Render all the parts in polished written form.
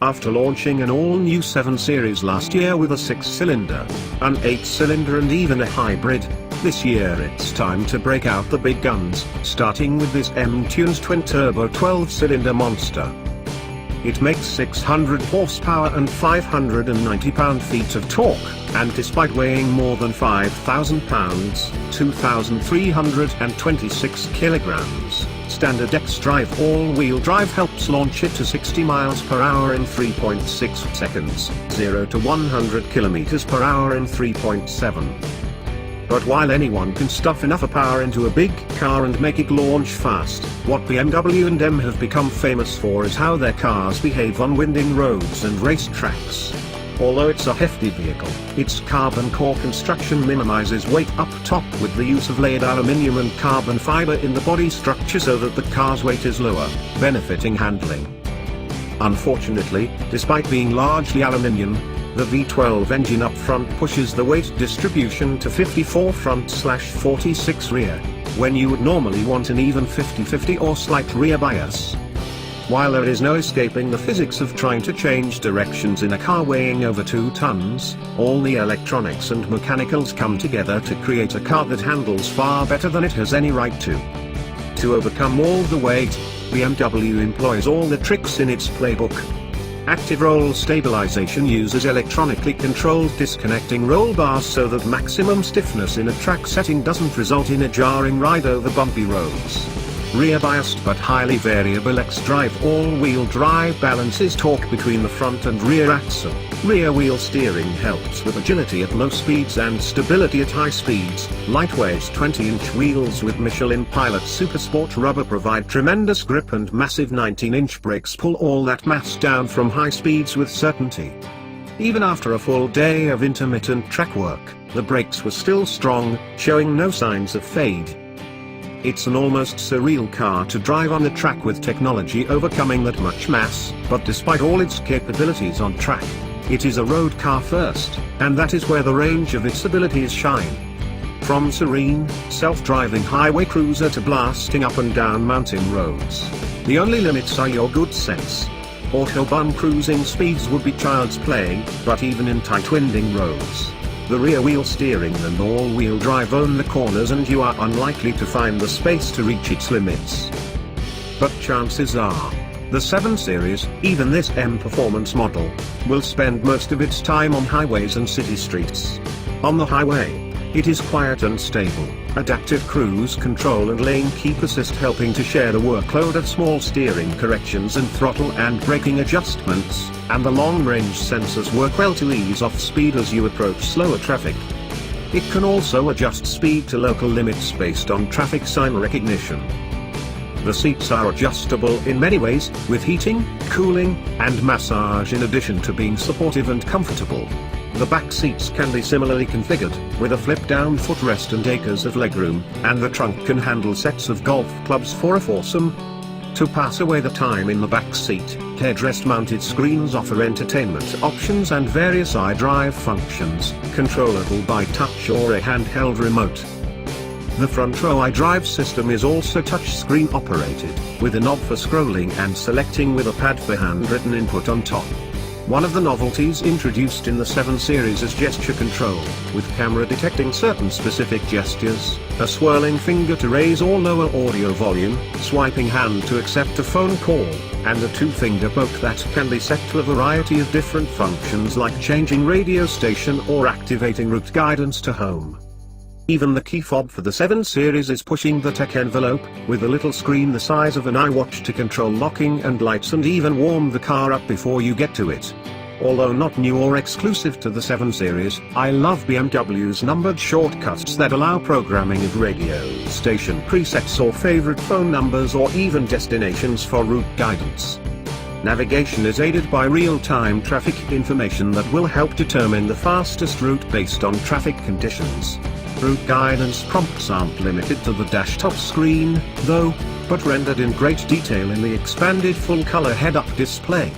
After launching an all-new 7 Series last year with a 6-cylinder, an 8-cylinder and even a hybrid, this year it's time to break out the big guns, starting with this M-Tunes twin-turbo 12-cylinder monster. It makes 600 horsepower and 590 pound-feet of torque, and despite weighing more than 5,000 pounds, 2,326 kilograms, standard xDrive all-wheel drive helps launch it to 60 miles per hour in 3.6 seconds, 0 to 100 kilometers per hour in 3.7. But while anyone can stuff enough power into a big car and make it launch fast, what BMW and M have become famous for is how their cars behave on winding roads and race tracks. Although it's a hefty vehicle, its carbon core construction minimizes weight up top with the use of layered aluminium and carbon fiber in the body structure so that the car's weight is lower, benefiting handling. Unfortunately, despite being largely aluminium, the V12 engine up front pushes the weight distribution to 54 front/46 rear, when you would normally want an even 50-50 or slight rear bias. While there is no escaping the physics of trying to change directions in a car weighing over 2 tons, all the electronics and mechanicals come together to create a car that handles far better than it has any right to. To overcome all the weight, BMW employs all the tricks in its playbook. Active roll stabilization uses electronically controlled disconnecting roll bars so that maximum stiffness in a track setting doesn't result in a jarring ride over bumpy roads. Rear-biased but highly variable xDrive all-wheel drive balances torque between the front and rear axle. Rear-wheel steering helps with agility at low speeds and stability at high speeds. Lightweight 20-inch wheels with Michelin Pilot Supersport rubber provide tremendous grip, and massive 19-inch brakes pull all that mass down from high speeds with certainty. Even after a full day of intermittent track work, the brakes were still strong, showing no signs of fade. It's an almost surreal car to drive on the track with technology overcoming that much mass, but despite all its capabilities on track, it is a road car first, and that is where the range of its abilities shine. From serene, self-driving highway cruiser to blasting up and down mountain roads, the only limits are your good sense. Autobahn cruising speeds would be child's play, but even in tight winding roads, the rear-wheel steering and all-wheel drive own the corners and you are unlikely to find the space to reach its limits. But chances are, the 7 Series, even this M performance model, will spend most of its time on highways and city streets. On the highway, it is quiet and stable, adaptive cruise control and lane keep assist helping to share the workload of small steering corrections and throttle and braking adjustments, and the long-range sensors work well to ease off speed as you approach slower traffic. It can also adjust speed to local limits based on traffic sign recognition. The seats are adjustable in many ways, with heating, cooling, and massage in addition to being supportive and comfortable. The back seats can be similarly configured, with a flip-down footrest and acres of legroom, and the trunk can handle sets of golf clubs for a foursome. To pass away the time in the back seat, headrest-mounted screens offer entertainment options and various iDrive functions, controllable by touch or a handheld remote. The front row iDrive system is also touchscreen operated, with a knob for scrolling and selecting with a pad for handwritten input on top. One of the novelties introduced in the 7 Series is gesture control, with camera detecting certain specific gestures, a swirling finger to raise or lower audio volume, swiping hand to accept a phone call, and a 2-finger poke that can be set to a variety of different functions like changing radio station or activating route guidance to home. Even the key fob for the 7 Series is pushing the tech envelope, with a little screen the size of an iWatch to control locking and lights and even warm the car up before you get to it. Although not new or exclusive to the 7 Series, I love BMW's numbered shortcuts that allow programming of radio station presets or favorite phone numbers or even destinations for route guidance. Navigation is aided by real-time traffic information that will help determine the fastest route based on traffic conditions. Route guidance prompts aren't limited to the dash-top screen, though, but rendered in great detail in the expanded full-color head-up display.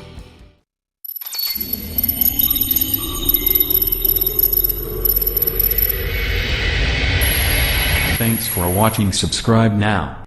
Thanks for watching. Subscribe now.